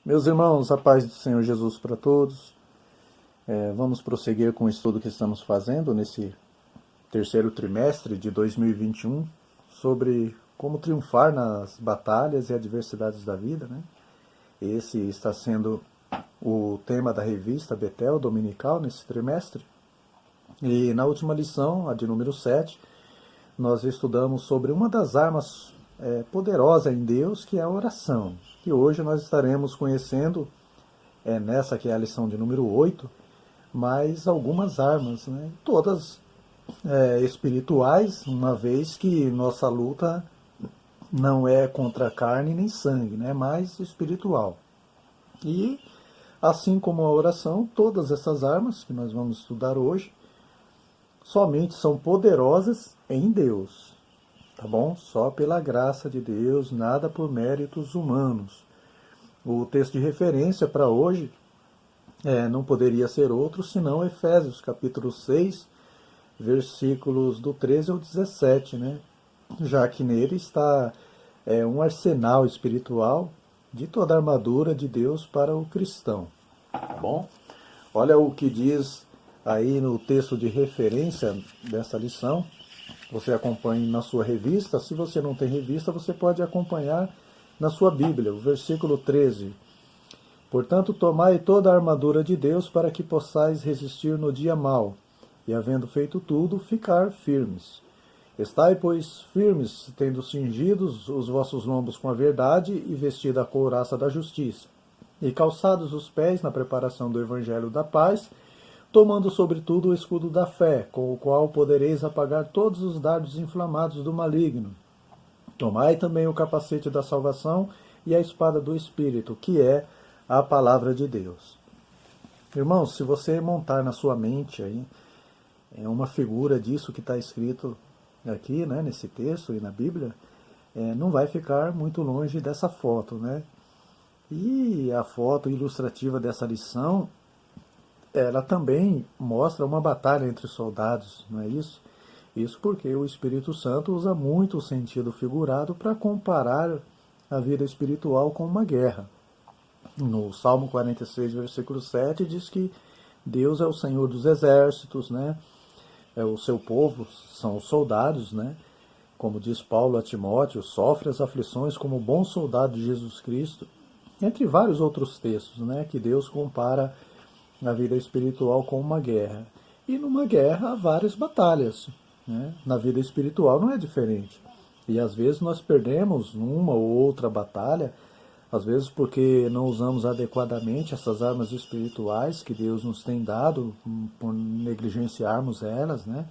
Meus irmãos, a paz do Senhor Jesus para todos. Vamos prosseguir com o estudo que estamos fazendo nesse terceiro trimestre de 2021 sobre como triunfar nas batalhas e adversidades da vida, né? Esse está sendo o tema da revista Betel Dominical nesse trimestre. E na última lição, a de número 7, nós estudamos sobre uma das armas poderosas em Deus, que é a oração. E hoje nós estaremos conhecendo, nessa que é a lição de número 8, mais algumas armas, né? Todas espirituais, uma vez que nossa luta não é contra carne nem sangue, né? Mas espiritual. E assim como a oração, todas essas armas que nós vamos estudar hoje somente são poderosas em Deus, tá bom? Só pela graça de Deus, nada por méritos humanos. O texto de referência para hoje não poderia ser outro senão Efésios capítulo 6, versículos do 13 ao 17, né? Já que nele está um arsenal espiritual de toda a armadura de Deus para o cristão, tá bom? Olha o que diz aí no texto de referência dessa lição. Você acompanhe na sua revista. Se você não tem revista, você pode acompanhar na sua Bíblia, o versículo 13. Portanto, tomai toda a armadura de Deus para que possais resistir no dia mau, e havendo feito tudo, ficar firmes. Estai, pois, firmes, tendo cingidos os vossos lombos com a verdade e vestida a couraça da justiça, e calçados os pés na preparação do evangelho da paz, tomando sobretudo o escudo da fé, com o qual podereis apagar todos os dardos inflamados do maligno. Tomai também o capacete da salvação e a espada do Espírito, que é a palavra de Deus. Irmãos, se você montar na sua mente aí uma figura disso que está escrito aqui, né, nesse texto e na Bíblia, não vai ficar muito longe dessa foto, né? E a foto ilustrativa dessa lição, ela também mostra uma batalha entre os soldados, não é isso? Isso porque o Espírito Santo usa muito o sentido figurado para comparar a vida espiritual com uma guerra. No Salmo 46, versículo 7, diz que Deus é o Senhor dos exércitos, né? O seu povo são os soldados, né? Como diz Paulo a Timóteo, sofre as aflições como bom soldado de Jesus Cristo, entre vários outros textos, né? Que Deus compara a vida espiritual com uma guerra. E numa guerra há várias batalhas, né? Na vida espiritual não é diferente. E às vezes nós perdemos uma ou outra batalha, às vezes porque não usamos adequadamente essas armas espirituais que Deus nos tem dado, por negligenciarmos elas, né?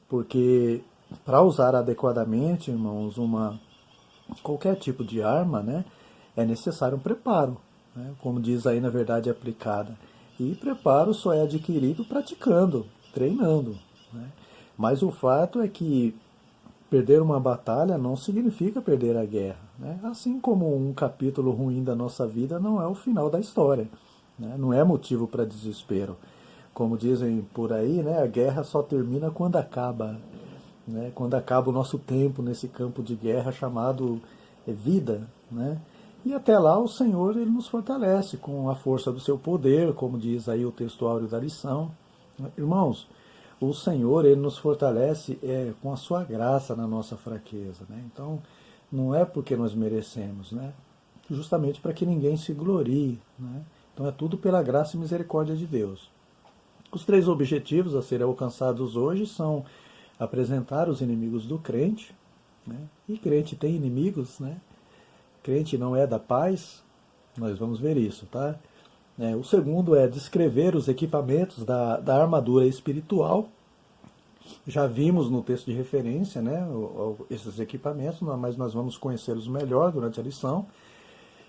Porque para usar adequadamente, irmãos, qualquer tipo de arma, né, é necessário um preparo, né? Como diz aí na verdade aplicada. E preparo só é adquirido praticando, treinando, né? Mas o fato é que perder uma batalha não significa perder a guerra, né? Assim como um capítulo ruim da nossa vida não é o final da história, né? Não é motivo para desespero. Como dizem por aí, né? A guerra só termina quando acaba, né? Quando acaba o nosso tempo nesse campo de guerra chamado vida, né? E até lá o Senhor ele nos fortalece com a força do seu poder, como diz aí o texto áureo da lição. Irmãos, o Senhor ele nos fortalece com a sua graça na nossa fraqueza, né? Então, não é porque nós merecemos, né? Justamente para que ninguém se glorie, né? Então é tudo pela graça e misericórdia de Deus. Os três objetivos a serem alcançados hoje são apresentar os inimigos do crente, né? E crente tem inimigos, né? Crente não é da paz, nós vamos ver isso, tá? O segundo é descrever os equipamentos da armadura espiritual. Já vimos no texto de referência, né, esses equipamentos, mas nós vamos conhecê-los melhor durante a lição.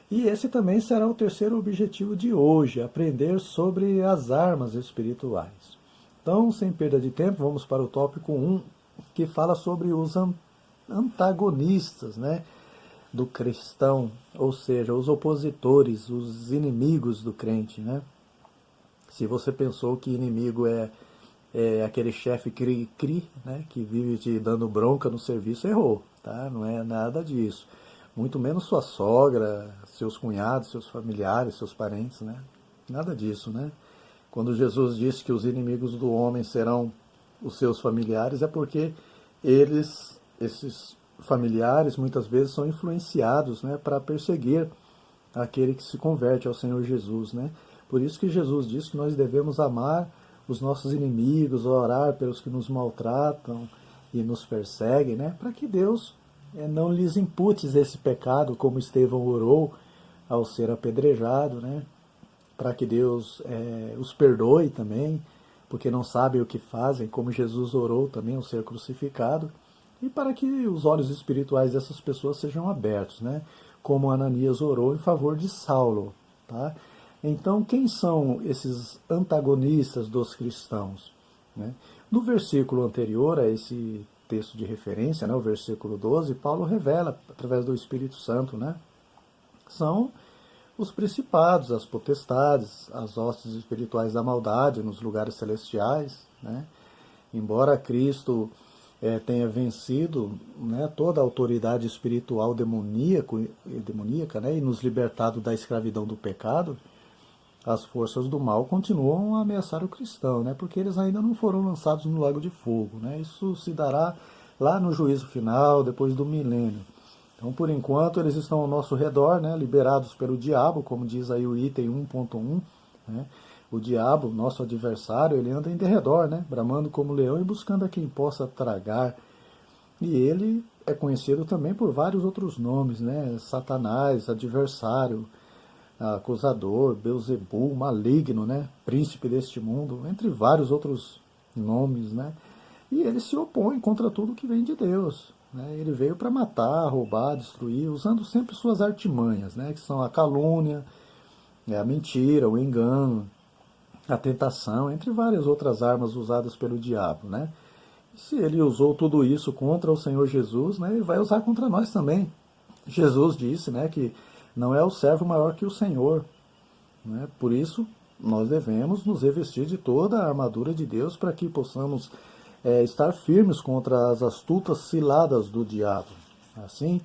E esse também será o terceiro objetivo de hoje, aprender sobre as armas espirituais. Então, sem perda de tempo, vamos para o tópico 1, que fala sobre os antagonistas, né, do cristão, ou seja, os opositores, os inimigos do crente, né? Se você pensou que inimigo é aquele chefe cri-cri, né, que vive te dando bronca no serviço, errou, tá? Não é nada disso. Muito menos sua sogra, seus cunhados, seus familiares, seus parentes, né? Nada disso, né? Quando Jesus disse que os inimigos do homem serão os seus familiares, é porque esses familiares, muitas vezes são influenciados, né, para perseguir aquele que se converte ao Senhor Jesus, né? Por isso que Jesus diz que nós devemos amar os nossos inimigos, orar pelos que nos maltratam e nos perseguem, né? Para que Deus não lhes impute esse pecado, como Estevão orou ao ser apedrejado, né? Para que Deus os perdoe também, porque não sabem o que fazem, como Jesus orou também ao ser crucificado, e para que os olhos espirituais dessas pessoas sejam abertos, né? Como Ananias orou em favor de Saulo, tá? Então, quem são esses antagonistas dos cristãos, né? No versículo anterior a esse texto de referência, né, o versículo 12, Paulo revela, através do Espírito Santo, né? São os principados, as potestades, as hostes espirituais da maldade nos lugares celestiais, né? Embora Cristo tenha vencido, né, toda a autoridade espiritual demoníaca, né, e nos libertado da escravidão do pecado, as forças do mal continuam a ameaçar o cristão, né, porque eles ainda não foram lançados no lago de fogo, né? Isso se dará lá no juízo final, depois do milênio. Então, por enquanto, eles estão ao nosso redor, né, liberados pelo diabo, como diz aí o item 1.1, né? O diabo, nosso adversário, ele anda em derredor, né, bramando como leão e buscando a quem possa tragar. E ele é conhecido também por vários outros nomes, né? Satanás, adversário, acusador, Beelzebul, maligno, né? Príncipe deste mundo, entre vários outros nomes, né? E ele se opõe contra tudo que vem de Deus, né? Ele veio para matar, roubar, destruir, usando sempre suas artimanhas, né? Que são a calúnia, a mentira, o engano, a tentação, entre várias outras armas usadas pelo diabo, né? E se ele usou tudo isso contra o Senhor Jesus, né, ele vai usar contra nós também. Jesus disse, né, que não é o servo maior que o Senhor, né? Por isso, nós devemos nos revestir de toda a armadura de Deus para que possamos estar firmes contra as astutas ciladas do diabo. Assim,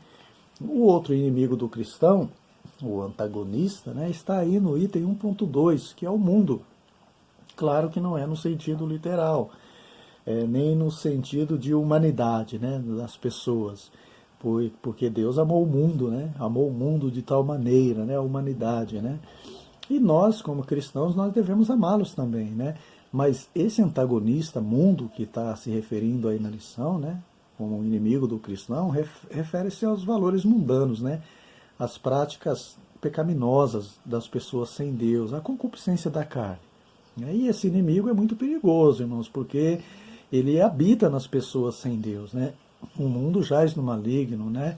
o outro inimigo do cristão, o antagonista, né, está aí no item 1.2, que é o mundo. Claro que não é no sentido literal, nem no sentido de humanidade, né, das pessoas, porque Deus amou o mundo, né, amou o mundo de tal maneira, né, a humanidade, né, e nós, como cristãos, nós devemos amá-los também, né, mas esse antagonista, mundo, que está se referindo aí na lição, né, como inimigo do cristão, refere-se aos valores mundanos, né, às práticas pecaminosas das pessoas sem Deus, a concupiscência da carne. E esse inimigo é muito perigoso, irmãos, porque ele habita nas pessoas sem Deus, né? O mundo jaz no maligno, né?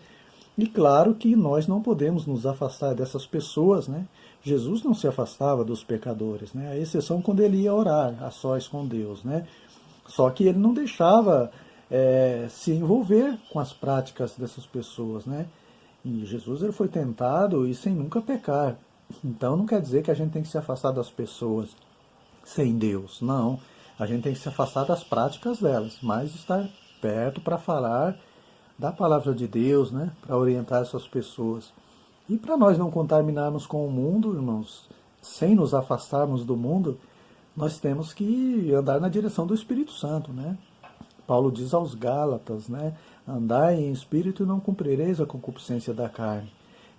E claro que nós não podemos nos afastar dessas pessoas, né? Jesus não se afastava dos pecadores, né? A exceção quando ele ia orar a sós com Deus, né? Só que ele não deixava se envolver com as práticas dessas pessoas, né? E Jesus ele foi tentado e sem nunca pecar. Então não quer dizer que a gente tem que se afastar das pessoas sem Deus, não. A gente tem que se afastar das práticas delas, mas estar perto para falar da palavra de Deus, né? Para orientar essas pessoas. E para nós não contaminarmos com o mundo, irmãos, sem nos afastarmos do mundo, nós temos que andar na direção do Espírito Santo, né? Paulo diz aos Gálatas, né? Andai em espírito e não cumprireis a concupiscência da carne.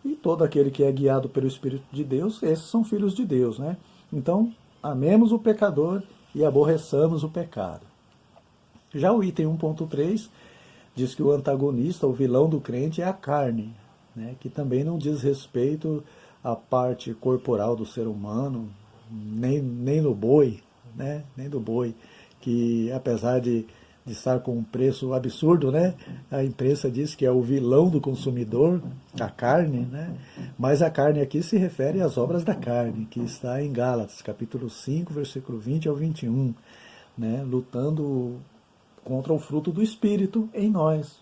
E todo aquele que é guiado pelo Espírito de Deus, esses são filhos de Deus, né? Então, amemos o pecador e aborreçamos o pecado. Já o item 1.3 diz que o antagonista, o vilão do crente é a carne, né? Que também não diz respeito à parte corporal do ser humano, nem no boi, né? Nem do boi, que apesar de estar com um preço absurdo, né? A imprensa diz que é o vilão do consumidor, a carne, né? Mas a carne aqui se refere às obras da carne, que está em Gálatas, capítulo 5, versículo 20 ao 21, né? Lutando contra o fruto do Espírito em nós.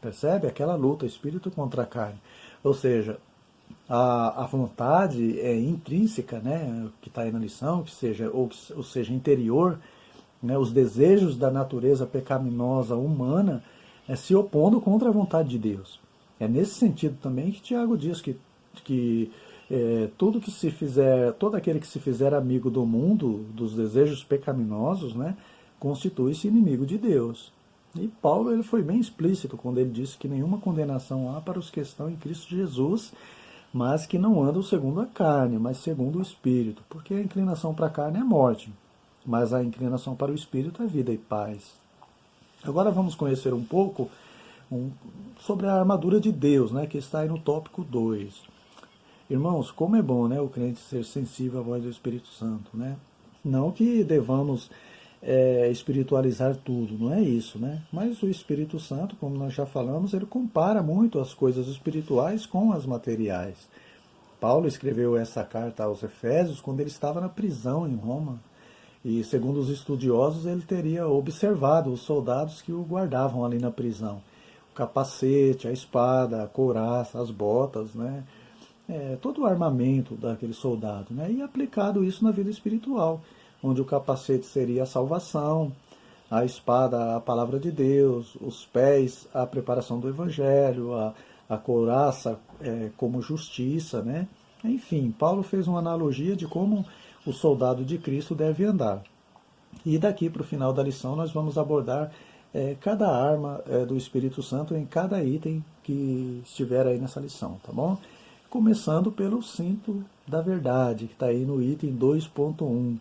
Percebe? Aquela luta, Espírito contra a carne. Ou seja, a vontade é intrínseca, né? Que está aí na lição, ou seja, interior, né, os desejos da natureza pecaminosa humana se opondo contra a vontade de Deus. É nesse sentido também que Tiago diz que que tudo que se fizer, todo aquele que se fizer amigo do mundo, dos desejos pecaminosos, né, constitui-se inimigo de Deus. E Paulo ele foi bem explícito quando ele disse que nenhuma condenação há para os que estão em Cristo Jesus, mas que não andam segundo a carne, mas segundo o Espírito, porque a inclinação para a carne é morte, mas a inclinação para o Espírito é vida e paz. Agora vamos conhecer um pouco sobre a armadura de Deus, né, que está aí no tópico 2. Irmãos, como é bom, né, o crente ser sensível à voz do Espírito Santo, né? Não que devamos espiritualizar tudo, não é isso, né? Mas o Espírito Santo, como nós já falamos, ele compara muito as coisas espirituais com as materiais. Paulo escreveu essa carta aos Efésios quando ele estava na prisão em Roma. E, segundo os estudiosos, ele teria observado os soldados que o guardavam ali na prisão. O capacete, a espada, a couraça, as botas, né? Todo o armamento daquele soldado, né? E aplicado isso na vida espiritual, onde o capacete seria a salvação, a espada a palavra de Deus, os pés a preparação do evangelho, a couraça como justiça, né? Enfim, Paulo fez uma analogia de como o soldado de Cristo deve andar. E daqui para o final da lição nós vamos abordar cada arma do Espírito Santo em cada item que estiver aí nessa lição, tá bom? Começando pelo cinto da verdade, que está aí no item 2.1.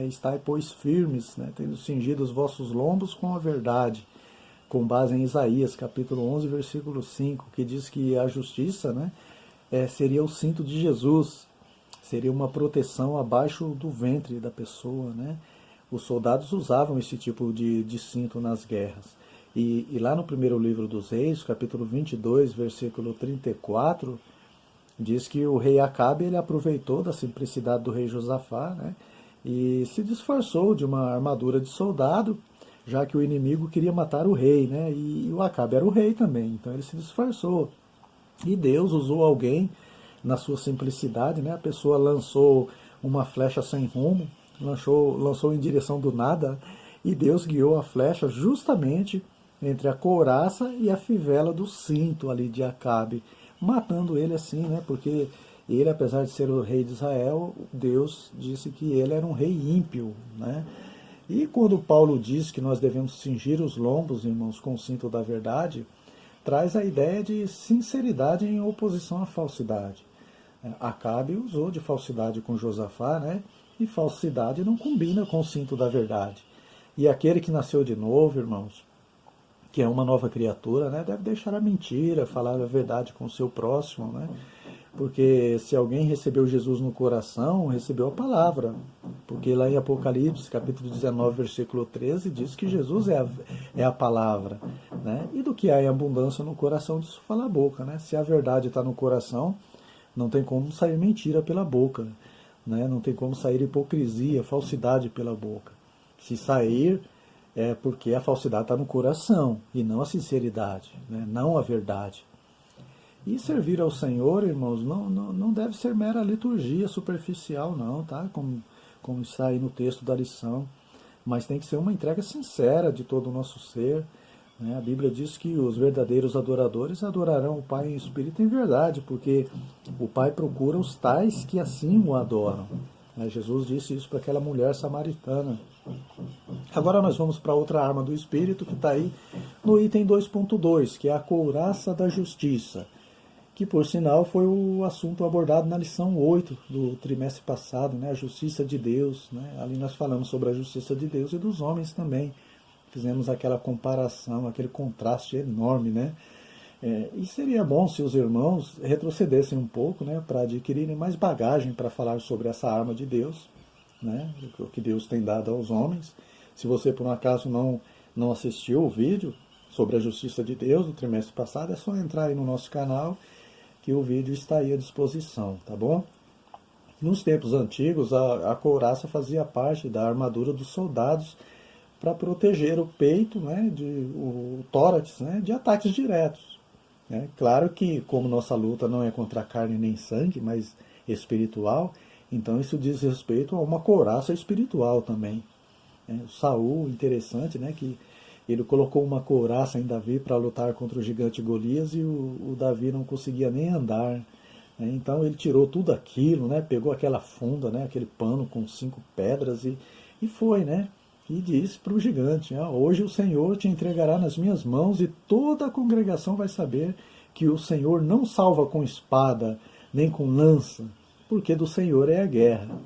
Estai, pois, firmes, né, tendo cingido os vossos lombos com a verdade, com base em Isaías, capítulo 11, versículo 5, que diz que a justiça, né, seria o cinto de Jesus, seria uma proteção abaixo do ventre da pessoa, né? Os soldados usavam esse tipo de cinto nas guerras. E lá no primeiro livro dos Reis, capítulo 22, versículo 34, diz que o rei Acabe ele aproveitou da simplicidade do rei Josafá, né, e se disfarçou de uma armadura de soldado, já que o inimigo queria matar o rei, né, e o Acabe era o rei também, então ele se disfarçou. E Deus usou alguém na sua simplicidade, né, a pessoa lançou uma flecha sem rumo, lançou em direção do nada, e Deus guiou a flecha justamente entre a couraça e a fivela do cinto ali de Acabe, matando ele assim, né? Porque ele, apesar de ser o rei de Israel, Deus disse que ele era um rei ímpio, né? E quando Paulo diz que nós devemos cingir os lombos, irmãos, com o cinto da verdade, traz a ideia de sinceridade em oposição à falsidade. Acabe usou de falsidade com Josafá, né? E falsidade não combina com o cinto da verdade. E aquele que nasceu de novo, irmãos, que é uma nova criatura, né, deve deixar a mentira, falar a verdade com o seu próximo, né? Porque se alguém recebeu Jesus no coração, recebeu a palavra. Porque lá em Apocalipse, capítulo 19, versículo 13, diz que Jesus é a palavra, né? E do que há em abundância no coração, disso fala a boca, né? Se a verdade está no coração, não tem como sair mentira pela boca, né? Não tem como sair hipocrisia, falsidade pela boca. Se sair, é porque a falsidade está no coração e não a sinceridade, né? Não a verdade. E servir ao Senhor, irmãos, não deve ser mera liturgia superficial, não, tá? Como está aí no texto da lição. Mas tem que ser uma entrega sincera de todo o nosso ser, né? A Bíblia diz que os verdadeiros adoradores adorarão o Pai em espírito e em verdade, porque o Pai procura os tais que assim o adoram. Jesus disse isso para aquela mulher samaritana. Agora nós vamos para outra arma do Espírito que está aí no item 2.2, que é a couraça da justiça, que por sinal foi o assunto abordado na lição 8 do trimestre passado, né? A justiça de Deus, né? Ali nós falamos sobre a justiça de Deus e dos homens também. Fizemos aquela comparação, aquele contraste enorme, né? E seria bom se os irmãos retrocedessem um pouco, né, para adquirirem mais bagagem para falar sobre essa arma de Deus, né, o que Deus tem dado aos homens. Se você por um acaso não assistiu o vídeo sobre a justiça de Deus do trimestre passado, é só entrar aí no nosso canal que o vídeo está aí à disposição, tá bom? Nos tempos antigos, a couraça fazia parte da armadura dos soldados para proteger o peito, né, o tórax, né, de ataques diretos. Claro que, como nossa luta não é contra carne nem sangue, mas espiritual, então isso diz respeito a uma couraça espiritual também. O Saul, interessante, né, que ele colocou uma couraça em Davi para lutar contra o gigante Golias e o Davi não conseguia nem andar, Então ele tirou tudo aquilo, né? Pegou aquela funda, né? Aquele pano com 5 pedras e foi, né? E disse para o gigante: hoje o Senhor te entregará nas minhas mãos e toda a congregação vai saber que o Senhor não salva com espada, nem com lança, porque do Senhor é a guerra.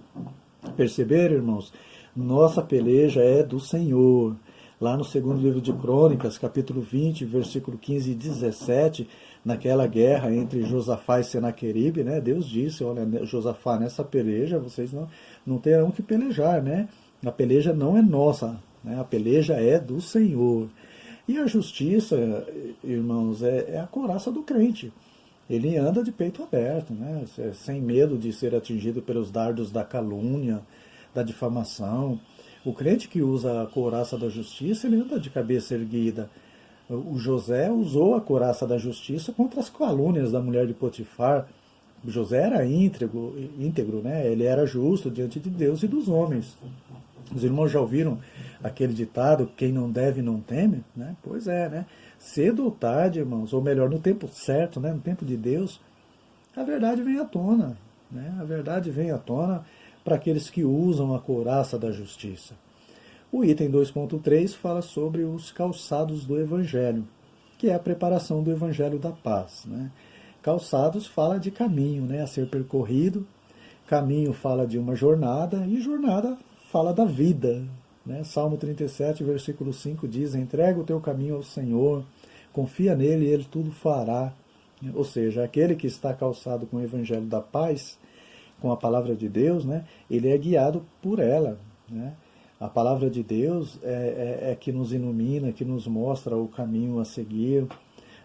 Perceberam, irmãos? Nossa peleja é do Senhor. Lá no segundo livro de Crônicas, capítulo 20, versículo 15 e 17, naquela guerra entre Josafá e Senaqueribe, né, Deus disse: olha, Josafá, nessa peleja vocês não terão que pelejar, né? A peleja não é nossa, né? A peleja é do Senhor. E a justiça, irmãos, é a couraça do crente. Ele anda de peito aberto, né? Sem medo de ser atingido pelos dardos da calúnia, da difamação. O crente que usa a couraça da justiça, ele anda de cabeça erguida. O José usou a couraça da justiça contra as calúnias da mulher de Potifar. O José era íntegro, né? Ele era justo diante de Deus e dos homens. Os irmãos já ouviram aquele ditado: quem não deve não teme? Né? Pois é, né? Cedo ou tarde, irmãos, ou melhor, no tempo certo, né? No tempo de Deus, a verdade vem à tona. Né? A verdade vem à tona para aqueles que usam a couraça da justiça. O item 2.3 fala sobre os calçados do Evangelho, que é a preparação do Evangelho da paz. Né? Calçados fala de caminho, né, a ser percorrido. Caminho fala de uma jornada, e jornada fala da vida. Né? Salmo 37, versículo 5 diz: entrega o teu caminho ao Senhor, confia nele e ele tudo fará. Ou seja, aquele que está calçado com o Evangelho da paz, com a palavra de Deus, né, ele é guiado por ela. Né? A palavra de Deus é que nos ilumina, que nos mostra o caminho a seguir.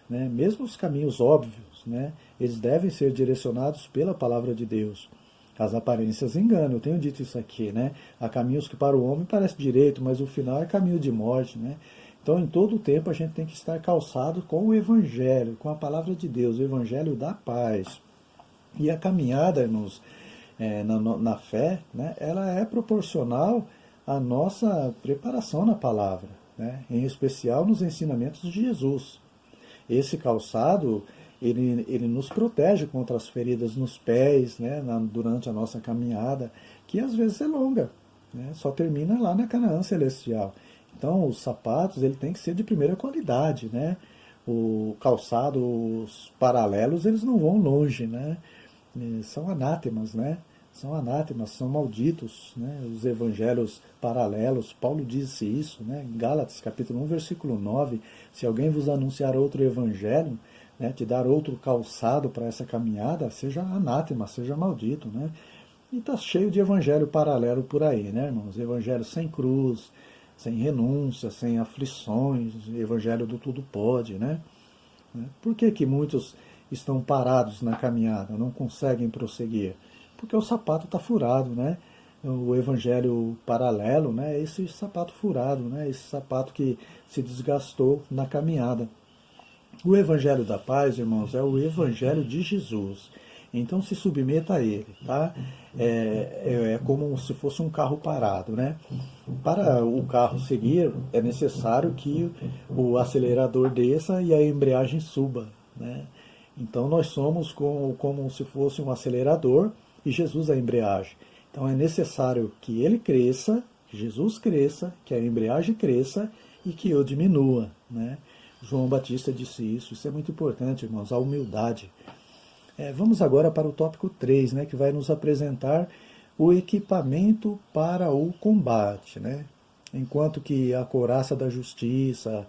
Né? Mesmo os caminhos óbvios, né, eles devem ser direcionados pela palavra de Deus. As aparências enganam, eu tenho dito isso aqui. Né? Há caminhos que para o homem parece direito, mas o final é caminho de morte. Né? Então, em todo o tempo, a gente tem que estar calçado com o Evangelho, com a palavra de Deus, o Evangelho da paz. E a caminhada, irmãos, na fé, né, ela é proporcional à nossa preparação na palavra, né, em especial nos ensinamentos de Jesus. Esse calçado, ele nos protege contra as feridas nos pés, né, durante a nossa caminhada, que às vezes é longa, né, só termina lá na Canaã celestial. Então, os sapatos, ele tem que ser de primeira qualidade, né? O calçado, os paralelos, eles não vão longe, né? São anátemas, né? São anátemas, são malditos, né? Os evangelhos paralelos, Paulo disse isso, né? Em Gálatas capítulo 1, versículo 9, se alguém vos anunciar outro evangelho, né, te dar outro calçado para essa caminhada, seja anátema, seja maldito, né? E está cheio de evangelho paralelo por aí, né, irmãos? Evangelho sem cruz, sem renúncia, sem aflições, evangelho do tudo pode, né? Por que que muitos estão parados na caminhada, não conseguem prosseguir? Porque o sapato está furado, né? O evangelho paralelo, né? Esse sapato furado, né? Esse sapato que se desgastou na caminhada. O evangelho da paz, irmãos, é o evangelho de Jesus. Então se submeta a ele, tá? É como se fosse um carro parado, né? Para o carro seguir, é necessário que o acelerador desça e a embreagem suba, né? Então nós somos como se fosse um acelerador e Jesus a embreagem. Então é necessário que ele cresça, que Jesus cresça, que a embreagem cresça e que eu diminua, né? João Batista disse isso. Isso é muito importante, irmãos, a humildade. Vamos agora para o tópico 3, né, que vai nos apresentar o equipamento para o combate. Né? Enquanto que a couraça da justiça,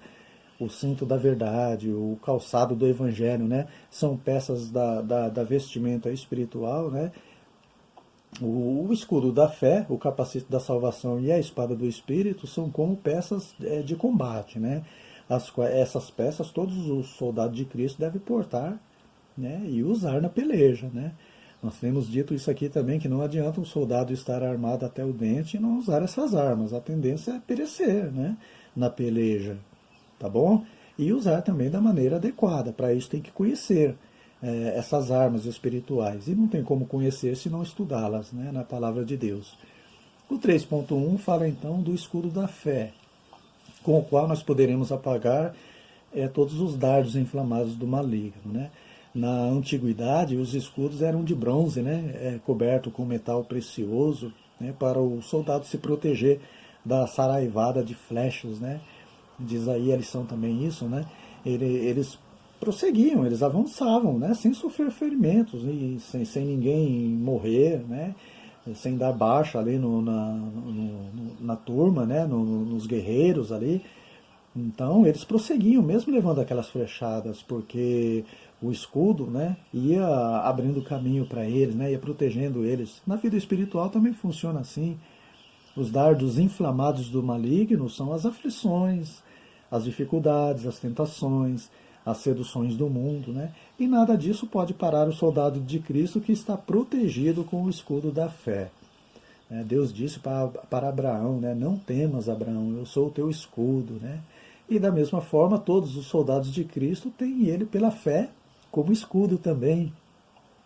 o cinto da verdade, o calçado do evangelho, né, são peças da vestimenta espiritual, né? O escudo da fé, o capacete da salvação e a espada do Espírito são como peças de combate. Né? Essas peças todos os soldados de Cristo devem portar, né, e usar na peleja. Né? Nós temos dito isso aqui também, que não adianta um soldado estar armado até o dente e não usar essas armas. A tendência é perecer, né, na peleja. Tá bom? E usar também da maneira adequada. Para isso tem que conhecer essas armas espirituais. E não tem como conhecer se não estudá-las, né, na palavra de Deus. O 3.1 fala então do escudo da fé, com o qual nós poderemos apagar todos os dardos inflamados do maligno. Né? Na antiguidade, os escudos eram de bronze, né? Coberto com metal precioso, né? Para o soldado se proteger da saraivada de flechas, né? Diz aí a lição também isso, né? Eles prosseguiam, eles avançavam, né? Sem sofrer ferimentos e sem ninguém morrer, né? Sem dar baixa ali na turma, né? Nos guerreiros ali. Então eles prosseguiam, mesmo levando aquelas flechadas, porque o escudo, né, ia abrindo caminho para eles, né, ia protegendo eles. Na vida espiritual também funciona assim. Os dardos inflamados do maligno são as aflições, as dificuldades, as tentações, as seduções do mundo, né? E nada disso pode parar o soldado de Cristo que está protegido com o escudo da fé. Deus disse para Abraão, né, não temas, Abraão, eu sou o teu escudo, né? E da mesma forma, todos os soldados de Cristo têm ele pela fé como escudo também.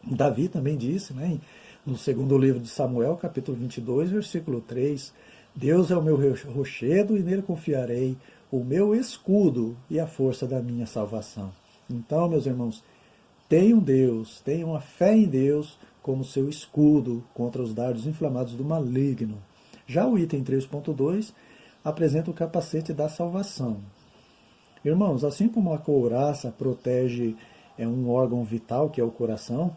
Davi também disse, né, no segundo livro de Samuel, capítulo 22, versículo 3, Deus é o meu rochedo e nele confiarei, o meu escudo e a força da minha salvação. Então, meus irmãos, tenham Deus, tenham a fé em Deus como seu escudo contra os dardos inflamados do maligno. Já o item 3.2 apresenta o capacete da salvação. Irmãos, assim como a couraça protege um órgão vital, que é o coração,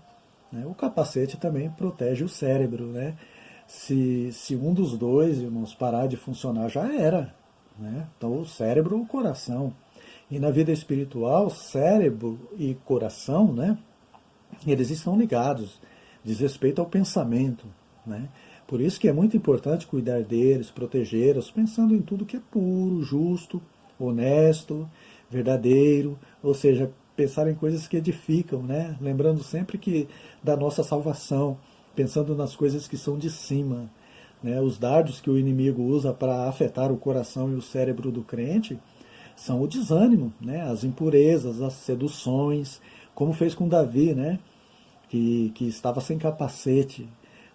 né, o capacete também protege o cérebro. Né? Se um dos dois, irmãos, parar de funcionar, já era. Né? Então, o cérebro, o coração. E na vida espiritual, cérebro e coração, né, eles estão ligados, diz respeito ao pensamento. Né? Por isso que é muito importante cuidar deles, protegê-los, pensando em tudo que é puro, justo, honesto, verdadeiro, ou seja, pensar em coisas que edificam, né? Lembrando sempre que da nossa salvação, pensando nas coisas que são de cima. Né? Os dardos que o inimigo usa para afetar o coração e o cérebro do crente são o desânimo, né? As impurezas, as seduções, como fez com Davi, né? Que estava sem capacete,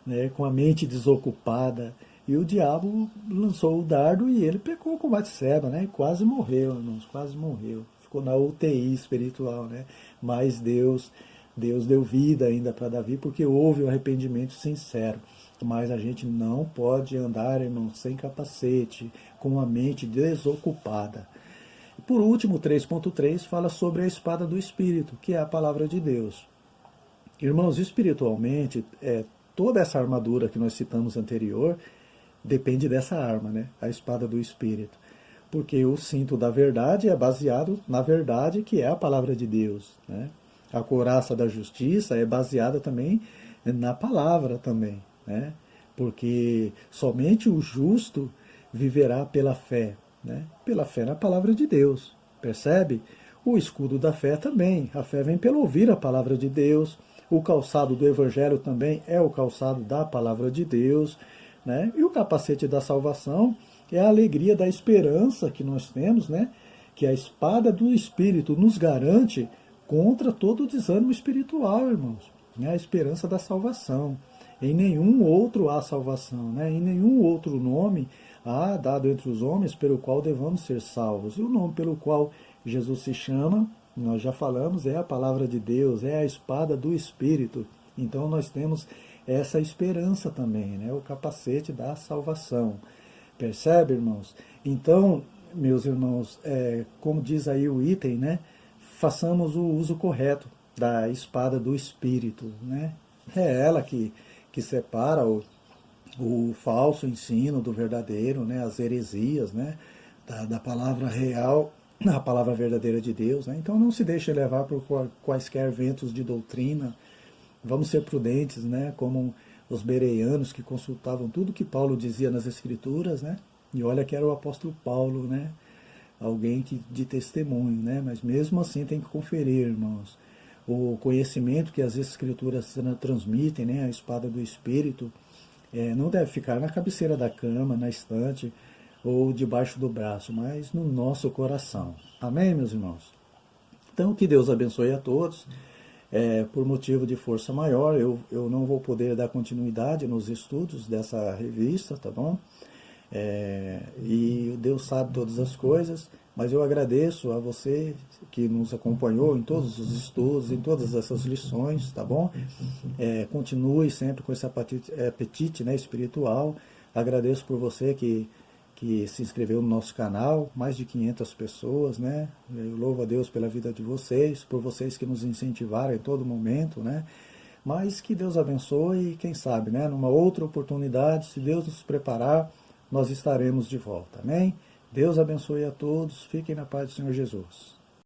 né? Com a mente desocupada, e o diabo lançou o dardo e ele pecou com Batseba, né? E quase morreu, irmãos, quase morreu. Ficou na UTI espiritual, né? Mas Deus deu vida ainda para Davi porque houve um arrependimento sincero. Mas a gente não pode andar, irmãos, sem capacete, com a mente desocupada. Por último, 3.3 fala sobre a espada do Espírito, que é a palavra de Deus. Irmãos, espiritualmente, toda essa armadura que nós citamos anterior depende dessa arma, né? A espada do Espírito. Porque o cinto da verdade é baseado na verdade, que é a palavra de Deus. Né? A couraça da justiça é baseada também na palavra também. Né? Porque somente o justo viverá pela fé. Né? Pela fé na palavra de Deus. Percebe? O escudo da fé também. A fé vem pelo ouvir a palavra de Deus. O calçado do Evangelho também é o calçado da palavra de Deus. Né? E o capacete da salvação é a alegria da esperança que nós temos, né? Que a espada do Espírito nos garante contra todo o desânimo espiritual, irmãos. É a esperança da salvação. Em nenhum outro há salvação, né? Em nenhum outro nome há dado entre os homens pelo qual devamos ser salvos. E o nome pelo qual Jesus se chama, nós já falamos, é a palavra de Deus, é a espada do Espírito. Então nós temos essa esperança também, né? O capacete da salvação. Percebe, irmãos? Então, meus irmãos, como diz aí o item, né? Façamos o uso correto da espada do Espírito, né? É ela que separa o falso ensino do verdadeiro, né? As heresias, né? Da palavra real, a palavra verdadeira de Deus, né? Então não se deixe levar por quaisquer ventos de doutrina. Vamos ser prudentes, né? Como os bereanos que consultavam tudo que Paulo dizia nas Escrituras, né? E olha que era o apóstolo Paulo, né? Alguém de testemunho, né? Mas mesmo assim tem que conferir, irmãos. O conhecimento que as Escrituras transmitem, né? A espada do Espírito, não deve ficar na cabeceira da cama, na estante ou debaixo do braço, mas no nosso coração. Amém, meus irmãos? Então, que Deus abençoe a todos. Por motivo de força maior, eu não vou poder dar continuidade nos estudos dessa revista, tá bom? E Deus sabe todas as coisas, Mas eu agradeço a você que nos acompanhou em todos os estudos, em todas essas lições, tá bom? Continue sempre com esse apetite, né, espiritual. Agradeço por você que se inscreveu no nosso canal, mais de 500 pessoas, né? Eu louvo a Deus pela vida de vocês, por vocês que nos incentivaram em todo momento, né? Mas que Deus abençoe e quem sabe, né? Numa outra oportunidade, se Deus nos preparar, nós estaremos de volta, amém? Deus abençoe a todos, fiquem na paz do Senhor Jesus.